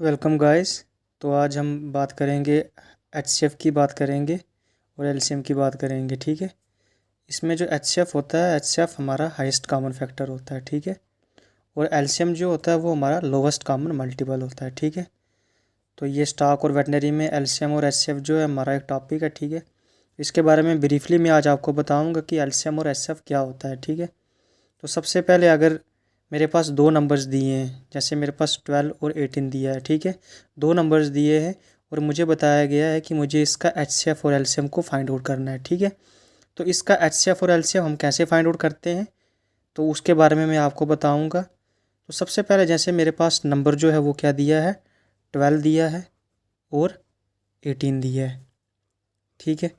Welcome guys. तो आज हम बात करेंगे एचसीएफ की बात करेंगे और एलसीएम की बात करेंगे। ठीक है। इसमें जो एचसीएफ होता है, एचसीएफ हमारा हाईएस्ट कॉमन फैक्टर होता है। ठीक है। और एलसीएम जो होता है वो हमारा लोवेस्ट कॉमन मल्टीपल होता है। ठीक है। तो ये स्टॉक और वेटनरी में एलसीएम और एचसीएफ जो है हमारा एक टॉपिक है। ठीक है। इसके बारे में ब्रीफली मैं आज आपको बताऊंगा कि एलसीएम और एचसीएफ क्या होता है। ठीक है। तो सबसे पहले अगर मेरे पास दो नंबर्स दिए हैं, जैसे मेरे पास 12 और 18 दिया है। ठीक है। दो नंबर्स दिए हैं और मुझे बताया गया है कि मुझे इसका एचसीएफ और एलसीएम को फाइंड आउट करना है। ठीक है। तो इसका एचसीएफ और एलसीएम हम कैसे फाइंड आउट करते हैं, तो उसके बारे में मैं आपको बताऊंगा। तो सबसे पहले जैसे मेरे पास नंबर जो है वो क्या दिया है, 12 दिया है और 18 दिया है। ठीक है।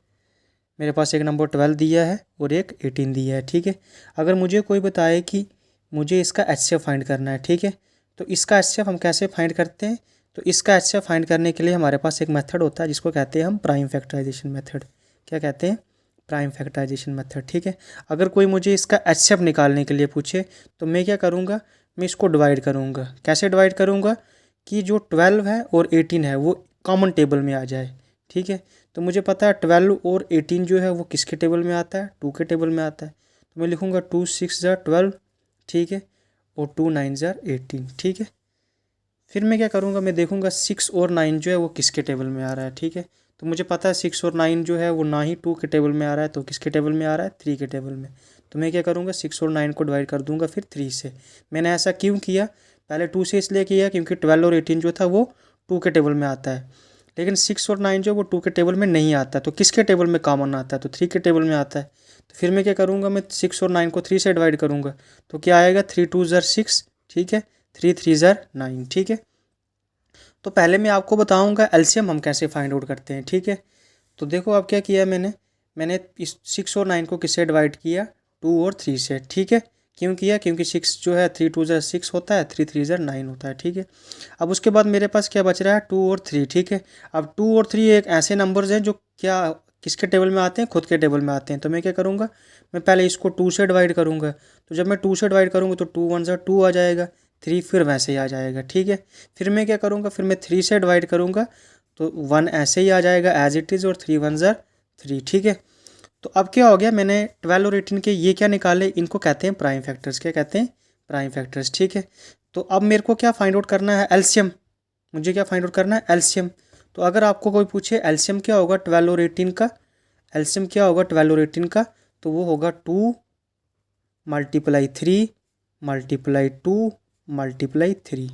मेरे पास एक नंबर 12 दिया है और एक 18 दिया है। ठीक है। अगर मुझे कोई बताए कि मुझे इसका एचसीएफ फाइंड करना है। ठीक है। तो इसका एचसीएफ हम कैसे फाइंड करते हैं, तो इसका एचसीएफ फाइंड करने के लिए हमारे पास एक मेथड होता है जिसको कहते हैं हम प्राइम फैक्टराइजेशन मेथड। क्या कहते हैं? Prime factorisation method. ठीक है। अगर कोई मुझे इसका एचसीएफ निकालने के लिए पूछे तो मैं क्या करूँगा, मैं इसको डिवाइड करूँगा। कैसे डिवाइड करूँगा कि जो 12 है और 18 है वो कॉमन टेबल में आ जाए। ठीक है। तो मुझे पता है 12 और 18 जो है वो किसके टेबल में आता है, 2 के टेबल में आता है। तो मैं लिखूँगा 2 6 ज़ा 12। ठीक है। और 2 9 ज़ा 18। ठीक है। फिर मैं क्या करूँगा, मैं देखूँगा 6 और 9 जो है वो किसके टेबल में आ रहा है। ठीक है। तो मुझे पता है 6 और 9 जो है वो ना ही 2 के टेबल में आ रहा है, तो किसके टेबल में आ रहा है, 3 के टेबल में। तो मैं क्या करूँगा, 6 और 9 को डिवाइड कर दूँगा फिर 3 से। मैंने ऐसा क्यों किया, पहले 2 से इसलिए किया क्योंकि 12 और 18 जो था वो 2 के टेबल में आता है, लेकिन 6 और 9 जो वो 2 के टेबल में नहीं आता। तो किसके टेबल में कॉमन आता है, तो 3 के टेबल में आता है। तो फिर मैं क्या करूँगा, मैं 6 और 9 को 3 से डिवाइड करूँगा। तो क्या आएगा, 3 2 ज़ा 6। ठीक है। 3 3 ज़ा 9। ठीक है। तो पहले मैं आपको बताऊंगा एलसीएम हम कैसे फाइंड आउट करते हैं। ठीक है। तो देखो अब क्या किया मैंने इस 6 और 9 को किससे डिवाइड किया, 2 और 3 से। ठीक है। क्यों किया, क्योंकि 6 जो है 3 2 ज़ा 6 होता है, 3 3 ज़ा 9 होता है। ठीक है। अब उसके बाद मेरे पास क्या बच रहा है, 2 और 3। ठीक है। अब 2 और 3 एक ऐसे नंबर्स हैं जो क्या किसके टेबल में आते हैं, खुद के टेबल में आते हैं। तो मैं क्या करूँगा, मैं पहले इसको 2 से डिवाइड करूँगा। तो जब मैं 2 से डिवाइड करूँगा तो 2 1 ज़ा 2 आ जाएगा, 3 फिर वैसे ही आ जाएगा। ठीक है। फिर मैं क्या करूँगा, फिर मैं 3 से डिवाइड करूँगा तो 1 ऐसे ही आ जाएगा एज इट इज़, और 3 1 ज़ा 3। ठीक है। तो अब क्या हो गया, मैंने 12 और 18 के ये क्या निकाले, इनको कहते हैं प्राइम फैक्टर्स। क्या कहते हैं, प्राइम फैक्टर्स। ठीक है। तो अब मेरे को क्या फाइंड आउट करना है, एलसीएम। मुझे क्या फाइंड आउट करना है, एलसीएम। तो अगर आपको कोई पूछे एलसीएम क्या होगा 12 और 18 का, एलसीएम क्या होगा 12 और 18 का, तो वो होगा 2 मल्टीप्लाई 3 मल्टीप्लाई 2 मल्टीप्लाई 3।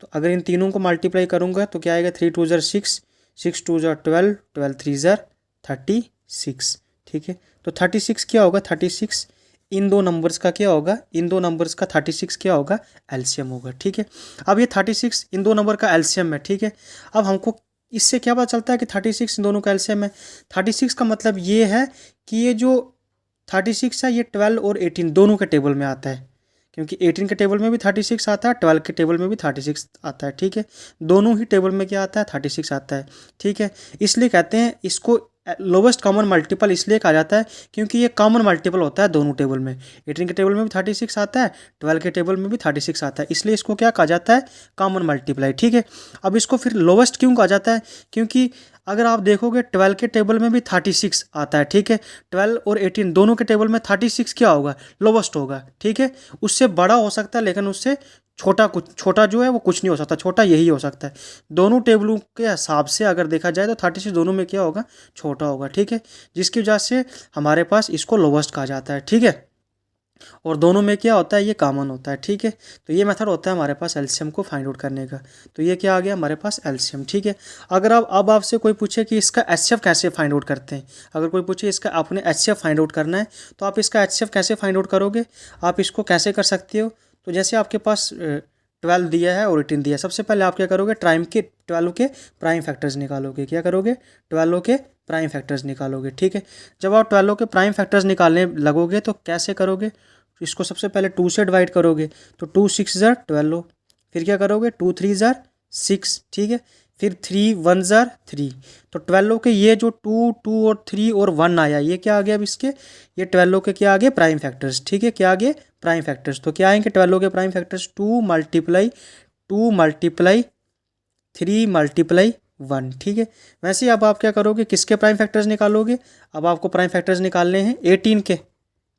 तो अगर इन तीनों को मल्टीप्लाई करूँगा तो क्या आएगा, 3 2 ज़ा 6, 6 2 ज़ा 12, 12 3 ज़ा 36। ठीक है। तो 36 क्या होगा, 36 इन दो नंबर्स का क्या होगा, इन दो नंबर्स का 36 क्या होगा, एलसीएम होगा। ठीक है। अब ये 36 इन दो नंबर का एलसीएम है। ठीक है। अब हमको इससे क्या पता चलता है कि 36 इन दोनों का एलसीएम है। 36 का मतलब ये है कि ये जो 36 है ये 12 और 18 दोनों के टेबल में आता है, क्योंकि 18 के टेबल में भी 36 आता है, 12 के टेबल में भी 36 आता है। ठीक है। दोनों ही टेबल में क्या आता है, 36 आता है। ठीक है। इसलिए कहते हैं इसको लोवेस्ट कॉमन मल्टीपल इसलिए कहा जाता है क्योंकि ये कॉमन मल्टीपल होता है दोनों टेबल में। 18 के टेबल में भी 36 आता है, 12 के टेबल में भी 36 आता है, इसलिए इसको क्या कहा जाता है, कॉमन मल्टीप्लाई। ठीक है। अब इसको फिर लोवेस्ट क्यों कहा जाता है, क्योंकि अगर आप देखोगे 12 के टेबल में भी 36 आता है। ठीक है। 12 और 18 दोनों के टेबल में 36 क्या होगा, लोवेस्ट होगा। ठीक है। उससे बड़ा हो सकता है लेकिन उससे छोटा जो है वो कुछ नहीं हो सकता, छोटा यही हो सकता है। दोनों टेबलों के हिसाब से अगर देखा जाए तो 36 दोनों में क्या होगा, छोटा होगा। ठीक है। जिसकी वजह से हमारे पास इसको लोवेस्ट कहा जाता है। ठीक है। और दोनों में क्या होता है, ये कॉमन होता है। ठीक है। तो ये मेथड होता है हमारे पास एलसीएम को फाइंड आउट करने का। तो ये क्या आ गया हमारे पास, एलसीएम। ठीक है। अगर आप अब आपसे कोई पूछे कि इसका एचसीएफ कैसे फाइंड आउट करते हैं, अगर कोई पूछे इसका आपने एचसीएफ फाइंड आउट करना है तो आप इसका एचसीएफ कैसे फाइंड आउट करोगे, आप इसको कैसे कर सकते हो। तो जैसे आपके पास 12 दिया है और 18 दिया है, सबसे पहले आप क्या करोगे, 12 के प्राइम फैक्टर्स निकालोगे। क्या करोगे, 12 के प्राइम फैक्टर्स निकालोगे। ठीक है। जब आप 12 के प्राइम फैक्टर्स निकालने लगोगे तो कैसे करोगे, इसको सबसे पहले 2 से डिवाइड करोगे तो 2 6 ज़ा 12। फिर क्या करोगे, 2 3 ज़ा 6। ठीक है। फिर 3 1 ज़ा 3। तो 12 के ये जो 2 2 और 3 और 1 आया, ये क्या आ गया अब इसके, ये 12 के क्या आ गए, प्राइम फैक्टर्स। ठीक है। क्या आ गए, प्राइम फैक्टर्स। तो क्या आएंगे 12 के प्राइम फैक्टर्स, 2 मल्टीप्लाई 3 मल्टीप्लाई 1, ठीक है। वैसे ही अब आप क्या करोगे, किसके प्राइम फैक्टर्स निकालोगे, अब आपको प्राइम फैक्टर्स निकालने हैं 18 के,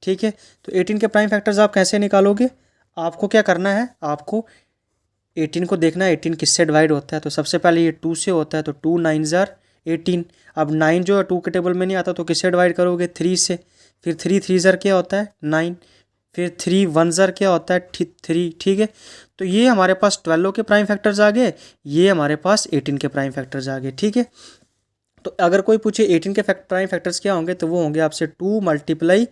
ठीक है। तो 18 के प्राइम फैक्टर्स आप कैसे निकालोगे, आपको क्या करना है, आपको 18 को देखना है 18 किससे डिवाइड होता है। तो सबसे पहले ये 2 से होता है, तो 2 9 ज़ार 18। अब 9 जो है 2 के टेबल में नहीं आता, तो किससे डिवाइड करोगे, 3 से। फिर 3 3 ज़ार क्या होता है 9, फिर 3 1 ज़ार क्या होता है 3, ठीक है। तो ये हमारे पास 12 के प्राइम फैक्टर्स आ गए, ये हमारे पास 18 के प्राइम फैक्टर्स आ गए, ठीक है। तो अगर कोई पूछे 18 के प्राइम फैक्टर्स क्या होंगे, तो वो होंगे आपसे 2 मल्टीप्लाई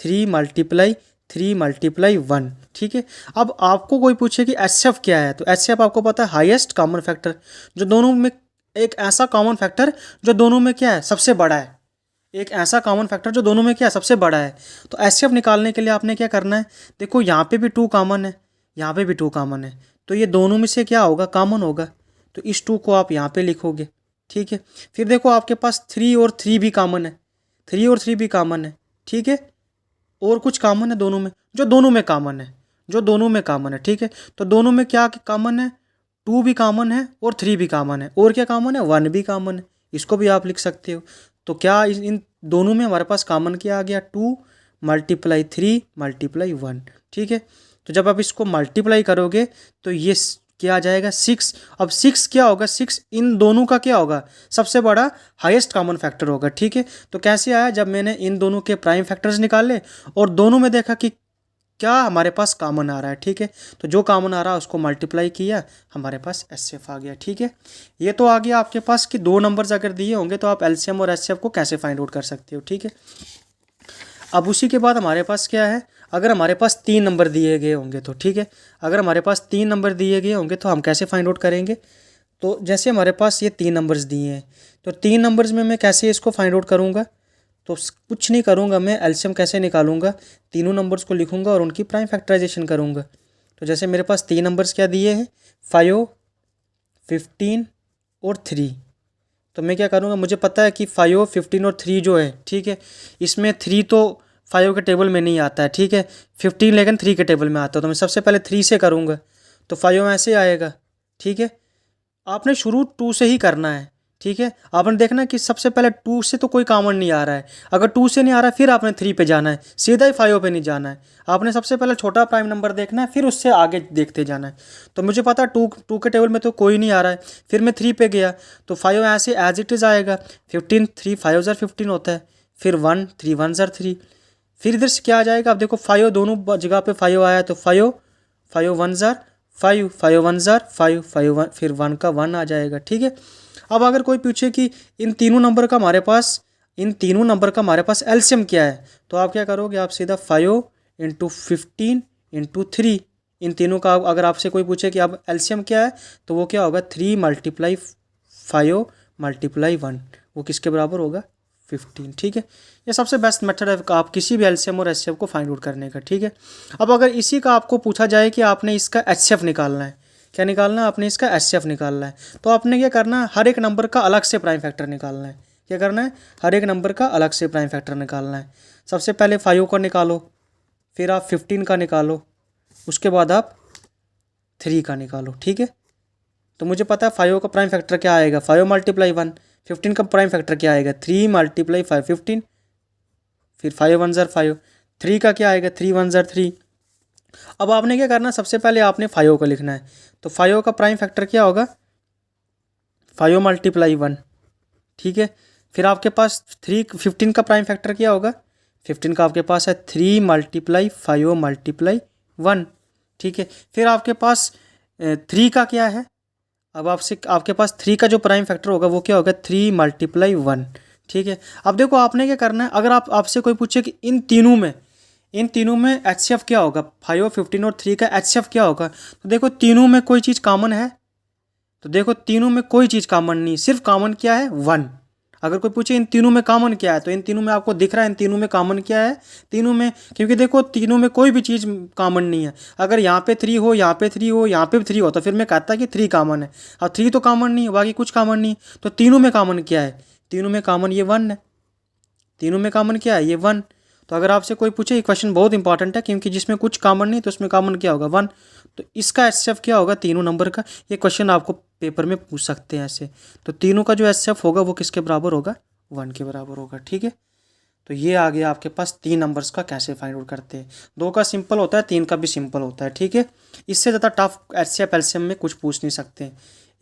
3 मल्टीप्लाई 3 मल्टीप्लाई 1, ठीक है। अब आपको कोई पूछे कि एचसीएफ क्या है, तो एचसीएफ आपको पता है हाईएस्ट कॉमन फैक्टर, जो दोनों में एक ऐसा कॉमन फैक्टर जो दोनों में क्या है सबसे बड़ा है, एक ऐसा कॉमन फैक्टर जो दोनों में क्या है सबसे बड़ा है। तो एचसीएफ निकालने के लिए आपने क्या करना है, देखो यहाँ पे भी 2 कॉमन है, यहाँ पे भी 2 कॉमन है, तो ये दोनों में से क्या होगा, कॉमन होगा। तो इस 2 को आप यहाँ पे लिखोगे, ठीक है। फिर देखो आपके पास 3 और 3 भी कॉमन है, 3 और 3 भी कॉमन है, ठीक है। और कुछ कॉमन है दोनों में, जो दोनों में कॉमन है, जो दोनों में कॉमन है, ठीक है। तो दोनों में क्या कॉमन है, 2 भी कॉमन है और 3 भी कॉमन है, और क्या कॉमन है, 1 भी कॉमन है। इसको भी आप लिख सकते हो। तो क्या इन दोनों में हमारे पास कॉमन क्या आ गया, 2 मल्टीप्लाई 3 मल्टीप्लाई 1, ठीक है। तो जब आप इसको मल्टीप्लाई करोगे तो ये क्या आ जाएगा 6। अब 6 क्या होगा, 6 इन दोनों का क्या होगा, सबसे बड़ा हाईएस्ट कॉमन फैक्टर होगा, ठीक है। तो कैसे आया, जब मैंने इन दोनों के प्राइम फैक्टर्स निकाले और दोनों में देखा कि क्या हमारे पास कॉमन आ रहा है, ठीक है। तो जो कॉमन आ रहा है उसको मल्टीप्लाई किया, हमारे पास एचसीएफ आ गया, ठीक है। ये तो आ गया आपके पास कि 2 नंबर्स अगर दिए होंगे तो आप एलसीएम और एचसीएफ को कैसे फाइंड आउट कर सकते हो, ठीक है। अब उसी के बाद हमारे पास क्या है, अगर हमारे पास 3 नंबर दिए गए होंगे तो, ठीक है। अगर हमारे पास 3 नंबर दिए गए होंगे तो हम कैसे फाइंड आउट करेंगे, तो जैसे हमारे पास ये 3 नंबर्स दिए हैं, तो 3 नंबर्स में मैं कैसे इसको फाइंड आउट करूँगा, तो कुछ नहीं करूँगा, मैं एलसीएम कैसे निकालूंगा, तीनों नंबर्स को लिखूँगा और उनकी प्राइम फैक्टराइजेशन करूँगा। तो जैसे मेरे पास 3 नंबर्स क्या दिए हैं, 5 15 और 3। तो मैं क्या करूँगा, मुझे पता है कि 5 15 और 3 जो है, ठीक है, इसमें 3 तो 5 के टेबल में नहीं आता है, ठीक है। 15 लेकिन 3 के टेबल में आता है, तो मैं सबसे पहले 3 से करूँगा, तो 5 ऐसे आएगा, ठीक है। आपने शुरू 2 से ही करना है, ठीक है। आपने देखना कि सबसे पहले 2 से तो कोई कॉमन नहीं आ रहा है, अगर 2 से नहीं आ रहा है फिर आपने 3 पे जाना है, सीधा ही 5 पे नहीं जाना है। आपने सबसे पहले छोटा प्राइम नंबर देखना है, फिर उससे आगे देखते जाना है। तो मुझे पता है 2 के टेबल में तो कोई नहीं आ रहा है, फिर मैं 3 पे गया, तो 5 ऐसे एज इट इज़ आएगा। 15 3 5 ज़ार 15 होता है, फिर 1 3 1 ज़ार 3। फिर इधर से क्या आ जाएगा, अब देखो 5 दोनों जगह पे 5 आया, तो 5 5 1 ज़ार 5 5 1 ज़ार 5 5 1, फिर 1 का 1 आ जाएगा, ठीक है। अब अगर कोई पूछे कि इन तीनों नंबर का हमारे पास एलसीएम क्या है, तो आप क्या करोगे, आप सीधा 5 इंटू 15 इंटू 3, इन तीनों का अगर आपसे कोई पूछे कि अब एलसीएम क्या है, तो वो क्या होगा 3 मल्टीप्लाई 5 मल्टीप्लाई 1, वो किसके बराबर होगा 15, ठीक है। ये सबसे बेस्ट मेथड है आप किसी भी एलसीएम और एचसीएफ को फाइंड आउट करने का, ठीक है। अब अगर इसी का आपको पूछा जाए कि आपने इसका एचसीएफ निकालना है, क्या निकालना है, आपने इसका एचसीएफ निकालना है, तो आपने क्या करना है, हर एक नंबर का अलग से प्राइम फैक्टर निकालना है। क्या करना है, हर एक नंबर का अलग से प्राइम फैक्टर निकालना है। सबसे पहले 5 का निकालो, फिर आप 15 का निकालो, उसके बाद आप 3 का निकालो, ठीक है। तो मुझे पता है 5 का प्राइम फैक्टर क्या आएगा, 5 मल्टीप्लाई 1। 15 का प्राइम फैक्टर क्या आएगा, 3 मल्टीप्लाई 5 15, फिर 5 1 ज़ार 5। 3 का क्या आएगा, 3 1 ज़ार 3। अब आपने क्या करना, सबसे पहले आपने 5 को लिखना है, तो 5 का प्राइम फैक्टर क्या होगा, 5 मल्टीप्लाई 1, ठीक है। फिर आपके पास 15 का प्राइम फैक्टर क्या होगा, 15 का आपके पास है 3 मल्टीप्लाई 5 मल्टीप्लाई 1, ठीक है। फिर आपके पास 3 का क्या है, अब आपके पास 3 का जो प्राइम फैक्टर होगा वो क्या होगा, 3 मल्टीप्लाई 1, ठीक है। अब देखो आपने क्या करना है, अगर आपसे कोई पूछे कि इन तीनों में एचसीएफ क्या होगा, 5 15 और 3 का एचसीएफ क्या होगा, तो देखो तीनों में कोई चीज़ कॉमन है, तो देखो तीनों में कोई चीज़ कॉमन नहीं, सिर्फ कॉमन क्या है 1। अगर कोई पूछे इन तीनों में कॉमन क्या है, तो इन तीनों में आपको दिख रहा है इन तीनों में कॉमन क्या है, तीनों में, क्योंकि देखो तीनों में कोई भी चीज़ कॉमन नहीं है। अगर यहाँ पे 3 हो, यहाँ पे 3 हो, यहाँ पे भी 3 हो, तो फिर मैं कहता कि 3 कॉमन है। अब 3 तो कॉमन नहीं है, बाकी कुछ कॉमन नहीं है, तो तीनों में कॉमन क्या है, तीनों में कॉमन ये 1 है, तीनों में कॉमन क्या है, ये 1। तो अगर आपसे कोई पूछे, ये क्वेश्चन बहुत इंपॉर्टेंट है क्योंकि जिसमें कुछ कॉमन नहीं तो उसमें कॉमन क्या होगा, 1। तो इसका एचसीएफ क्या होगा, तीनों नंबर का। ये क्वेश्चन आपको पेपर में पूछ सकते हैं ऐसे। तो तीनों का जो एचसीएफ होगा वो किसके बराबर होगा, 1 के बराबर होगा, ठीक है। तो ये आ गया आपके पास 3 नंबर्स का कैसे फाइंड आउट करते हैं। 2 का सिंपल होता है, 3 का भी सिंपल होता है, ठीक है। इससे ज़्यादा टफ एचसीएफ एलसीएम में कुछ पूछ नहीं सकते,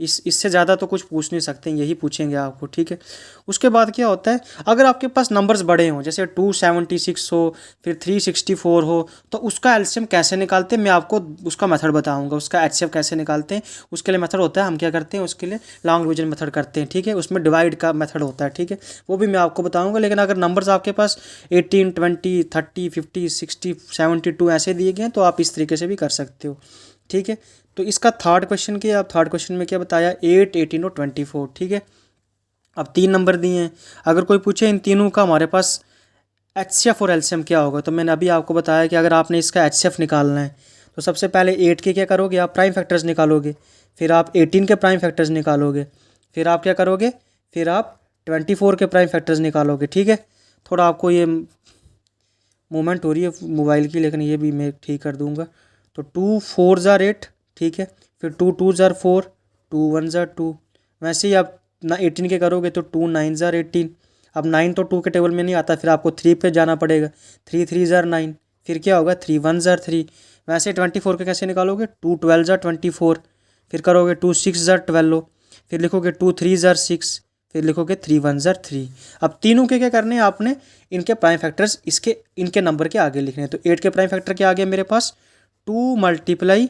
इससे ज़्यादा तो कुछ पूछ नहीं सकते, यही पूछेंगे आपको, ठीक है। उसके बाद क्या होता है, अगर आपके पास नंबर्स बड़े हों, जैसे 276 हो, फिर 364 हो, तो उसका एलसीएम कैसे निकालते हैं, मैं आपको उसका मेथड बताऊंगा। उसका एचसीएफ कैसे निकालते हैं, उसके लिए मेथड होता है, हम क्या करते हैं उसके लिए लॉन्ग डिवीजन मेथड करते हैं, ठीक है। उसमें डिवाइड का मेथड होता है, ठीक है, वो भी मैं आपको बताऊँगा। लेकिन अगर नंबर्स आपके पास 18, 20, 30, 50, 60, 72 ऐसे दिए गए हैं तो आप इस तरीके से भी कर सकते हो, ठीक है। तो इसका थर्ड क्वेश्चन किया, आप थर्ड क्वेश्चन में क्या बताया, 8, 18 और 24, ठीक है। अब 3 नंबर दिए हैं, अगर कोई पूछे इन तीनों का हमारे पास एचसीएफ और एलसीएम क्या होगा, तो मैंने अभी आपको बताया कि अगर आपने इसका एचसीएफ निकालना है तो सबसे पहले 8 के क्या करोगे, आप प्राइम फैक्टर्स निकालोगे, फिर आप 18 के प्राइम फैक्टर्स निकालोगे, फिर आप क्या करोगे, फिर आप 24 के प्राइम फैक्टर्स निकालोगे, ठीक है। थोड़ा आपको ये मूवमेंट हो रही है मोबाइल की, लेकिन ये भी मैं ठीक कर दूंगा। तो 2 4 ज़ार 8, ठीक है, फिर 2 2 ज़ार 4, 2 1 ज़ार 2। वैसे ही आप ना 18 के करोगे तो 2 9 ज़ार 18। अब 9 तो 2 के टेबल में नहीं आता, फिर आपको 3 पे जाना पड़ेगा, 3 3 ज़ार 9, फिर क्या होगा 3 1 ज़ार 3। वैसे 24 के कैसे निकालोगे, 2 12 ज़ार 24, फिर करोगे 2 6 ज़ार 12, फिर लिखोगे 2 3 ज़ार 6, फिर लिखोगे 3 1 ज़ार 3। अब तीनों के क्या करने हैं आपने, इनके प्राइम फैक्टर्स इनके नंबर के आगे लिखने हैं। तो 8 के प्राइम फैक्टर क्या आ गया मेरे पास, 2 मल्टीप्लाई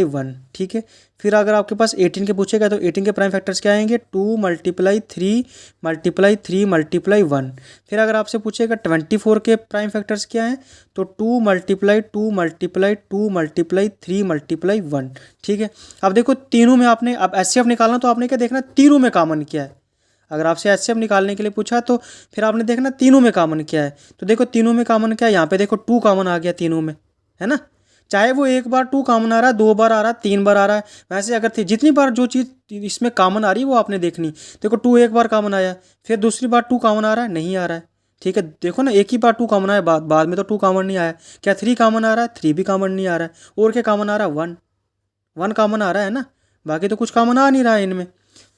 1, ठीक है। फिर अगर आपके पास 18 के पूछेगा तो 18 के प्राइम फैक्टर्स क्या आएंगे, 2 मल्टीप्लाई 1। फिर अगर आपसे पूछेगा 24 के प्राइम फैक्टर्स क्या हैं, तो 2 मल्टीप्लाई 1, ठीक है। अब देखो तीनों में आपने, अब एचसीएफ निकालना तो आपने क्या देखना, तीनों में कॉमन क्या है। अगर आपसे एचसीएफ निकालने के लिए पूछा तो फिर आपने देखना तीनों में कॉमन क्या है। तो देखो तीनों में कॉमन क्या है, यहाँ पे देखो 2 कॉमन आ गया तीनों में, है ना। चाहे वो एक बार 2 कॉमन आ रहा है, 2 बार आ रहा है, 3 बार आ रहा है, वैसे अगर थी जितनी बार जो चीज़ इसमें कॉमन आ रही है वो आपने देखनी। देखो 2 एक बार कॉमन आया, फिर दूसरी बार 2 कॉमन आ रहा है, नहीं आ रहा है, ठीक है। देखो ना एक ही बार 2 कॉमन आया, बाद में तो 2 कॉमन नहीं आया। क्या 3 कॉमन आ रहा है, 3 भी कॉमन नहीं आ रहा है, और क्या कॉमन आ रहा है, 1 कॉमन आ रहा है ना, बाकी तो कुछ कॉमन आ नहीं रहा है इनमें।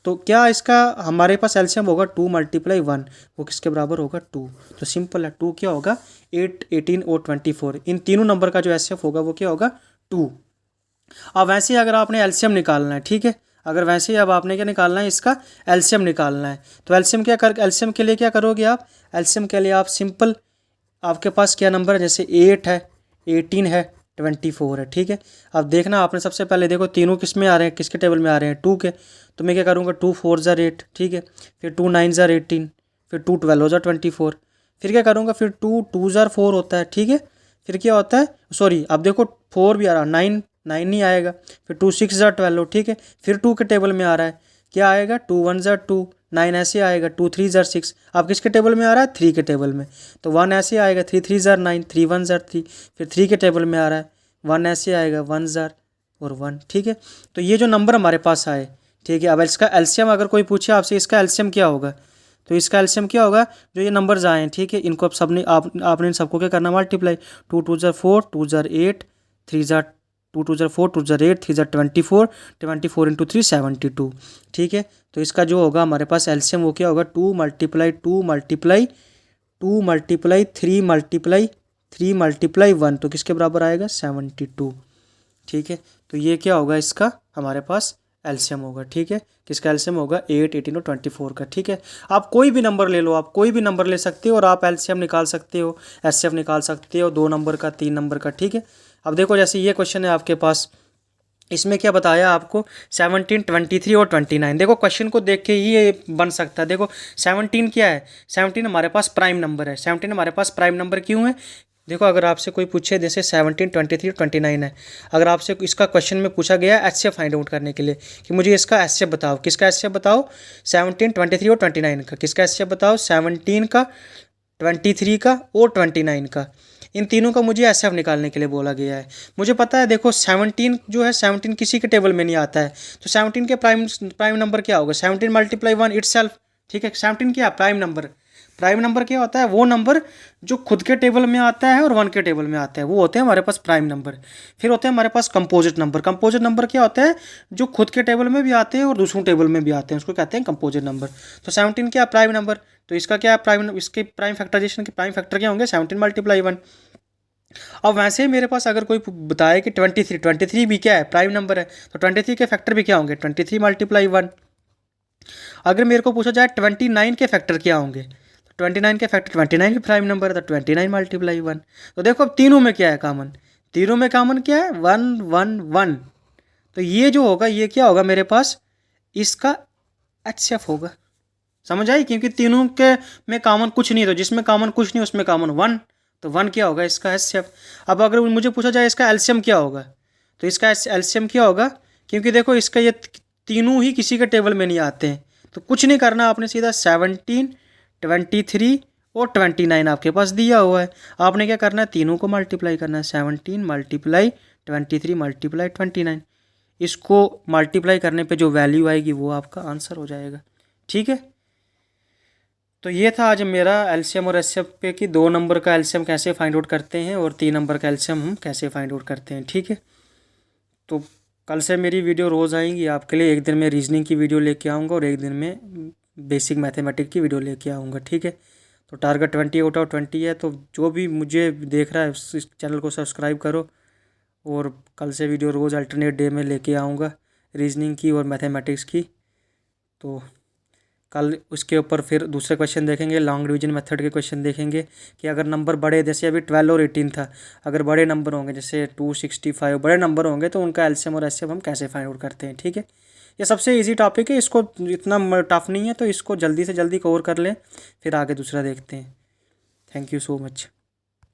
तो क्या इसका हमारे पास एलसीएम होगा 2 मल्टीप्लाई 1, वो किसके बराबर होगा, 2। तो सिंपल है, 2 क्या होगा, 8 18 और 24, इन तीनों नंबर का जो एलसीएम होगा वो क्या होगा, 2। अब वैसे ही अगर आपने एलसीएम निकालना है, ठीक है, अगर वैसे ही अब आपने क्या निकालना है, इसका एलसीएम निकालना है। तो एलसीएम के लिए क्या करोगे आप, एलसीएम के लिए आप सिंपल, आपके पास क्या नंबर है, जैसे 8 है, 18 है, 24 है, ठीक है। अब देखना आपने सबसे पहले देखो तीनों किस में आ रहे हैं, किसके टेबल में आ रहे हैं, 2 के। तो मैं क्या करूँगा, 2 4 ज़ार 8, ठीक है, फिर 2 9 ज़ार 18, फिर 2 12 ज़ार 24, फिर क्या करूँगा, फिर 2 2 ज़ार 4 होता है, ठीक है। फिर क्या होता है, सॉरी अब देखो 4 भी आ रहा है, 9 9 नहीं आएगा, फिर 2 6 ज़ार 12, ठीक है, फिर 2 के टेबल में आ रहा है, क्या आएगा, 2 1 ज़ार 2, 9 ऐसे आएगा, 2 3 ज़ार 6। अब किसके टेबल में आ रहा है, 3 के टेबल में, तो 1 ऐसे आएगा, 3 3 ज़ार 9, 3 1 ज़ार 3, फिर 3 के टेबल में आ रहा है, 1 ऐसे आएगा, 1 ज़ार और 1, ठीक है। तो ये जो नंबर हमारे पास आए, ठीक है। अब इसका एलसीएम अगर कोई पूछे आपसे, इसका एलसीएम क्या होगा, तो इसका एलसीएम क्या होगा, जो ये नंबर्स आए हैं, ठीक है, इनको अब सबने आपने इन सबको क्या करना, मल्टीप्लाई। 2 2 ज़ार 4, 2 ज़ार 8, 3 ज़ार 2 2 ज़ार 4, 2 ज़ार 8, 3 ज़ार 24, 24 इंटू 3 72, ठीक है। तो इसका जो होगा हमारे पास एलसीएम वो क्या होगा, 2 मल्टीप्लाई 3 मल्टीप्लाई 1, तो किसके बराबर आएगा, 72, ठीक है। तो ये क्या होगा, इसका हमारे पास एलसीएम होगा, ठीक है। किसका एलसीएम होगा, 8 18 और 24 का, ठीक है। आप कोई भी नंबर ले लो, आप कोई भी नंबर ले सकते हो और आप एलसीएम निकाल सकते हो, एचसीएफ निकाल सकते हो, 2 नंबर का, 3 नंबर का, ठीक है। अब देखो जैसे ये क्वेश्चन है आपके पास, इसमें क्या बताया आपको, 17 23 और 29। देखो क्वेश्चन को देख के ही ये बन सकता है। देखो 17 क्या है, 17 हमारे पास प्राइम नंबर है। 17 हमारे पास प्राइम नंबर क्यों है, देखो अगर आपसे कोई पूछे जैसे 17 23 29 है, अगर आपसे इसका क्वेश्चन में पूछा गया एचसीएफ फाइंड आउट करने के लिए कि मुझे इसका एचसीएफ बताओ, किसका एचसीएफ बताओ, 17 23 और 29 का, किसका एचसीएफ बताओ, 17 का, 23 का और 29 का, इन तीनों का मुझे एचसीएफ निकालने के लिए बोला गया है। मुझे पता है देखो 17 जो है, 17 किसी के टेबल में नहीं आता है, तो 17 के प्राइम नंबर क्या होगा, 17 मल्टीप्लाई 1 इटसेल्फ, ठीक है। 17 क्या प्राइम नंबर, प्राइम नंबर क्या होता है? वो नंबर जो खुद के टेबल में आता है और 1 के टेबल में आता है, वो होते हैं हमारे पास प्राइम नंबर। फिर होते हैं हमारे पास कंपोजिट नंबर। कंपोजिट नंबर क्या होता है? जो खुद के टेबल में भी आते हैं और दूसरों टेबल में भी आते हैं, उसको कहते हैं कंपोजिट नंबर। तो 17 क्या प्राइम नंबर, तो इसका क्या है प्राइम, इसके प्राइम फैक्टराइजेशन के प्राइम फैक्टर क्या होंगे? 17 मल्टीप्लाई 1। अब वैसे ही मेरे पास अगर कोई बताए कि 23 भी क्या है? प्राइम नंबर है, तो 23 के फैक्टर भी क्या होंगे? 23 मल्टीप्लाई 1। अगर मेरे को पूछा जाए 29 के फैक्टर क्या होंगे, तो 29 के फैक्टर 29 भी प्राइम नंबर है, तो 29 मल्टीप्लाई 1। तो देखो अब तीनों में क्या है कॉमन? तीनों में कॉमन क्या है? 1 1 1। तो ये जो होगा ये क्या होगा मेरे पास? इसका HCF होगा। समझ आई? क्योंकि तीनों के में कॉमन कुछ नहीं, तो जिसमें कॉमन कुछ नहीं उसमें कॉमन 1, तो 1 क्या होगा? इसका HCF। अब अगर मुझे पूछा जाए इसका एलसीएम क्या होगा, तो इसका एलसीएम क्या होगा? क्योंकि देखो इसका ये तीनों ही किसी के टेबल में नहीं आते हैं, तो कुछ नहीं करना आपने, सीधा 17 23 और 29 आपके पास दिया हुआ है, आपने क्या करना है? तीनों को मल्टीप्लाई करना है। 17 मल्टीप्लाई 23 मल्टीप्लाई 29। इसको मल्टीप्लाई करने पे जो वैल्यू आएगी वो आपका आंसर हो जाएगा। ठीक है, तो ये था आज मेरा एलसीएम और एचसीएफ पे कि 2 नंबर का एलसीएम कैसे फाइंड आउट करते हैं और 3 नंबर का एलसीएम हम कैसे फाइंड आउट करते हैं। ठीक है, तो कल से मेरी वीडियो रोज़ आएंगी आपके लिए। एक दिन में रीजनिंग की वीडियो लेके आऊँगा और एक दिन में बेसिक मैथमेटिक्स की वीडियो लेके आऊँगा। ठीक है, तो टारगेट 20 आउट ऑफ 20 है, तो जो भी मुझे देख रहा है इस चैनल को सब्सक्राइब करो, और कल से वीडियो रोज़ अल्टरनेट डे में लेके आऊँगा रीजनिंग की और मैथमेटिक्स की। तो कल उसके ऊपर फिर दूसरे क्वेश्चन देखेंगे, लॉन्ग डिवीजन मेथड के क्वेश्चन देखेंगे कि अगर नंबर बड़े, जैसे अभी 12 और 18 था, अगर बड़े नंबर होंगे जैसे 265 बड़े नंबर होंगे तो उनका एलसीएम और एचसीएफ हम कैसे फाइंड आउट करते हैं। ठीक है, ये सबसे इजी टॉपिक है, इसको इतना टफ नहीं है, तो इसको जल्दी से जल्दी कवर कर लें, फिर आगे दूसरा देखते हैं। Thank you so much.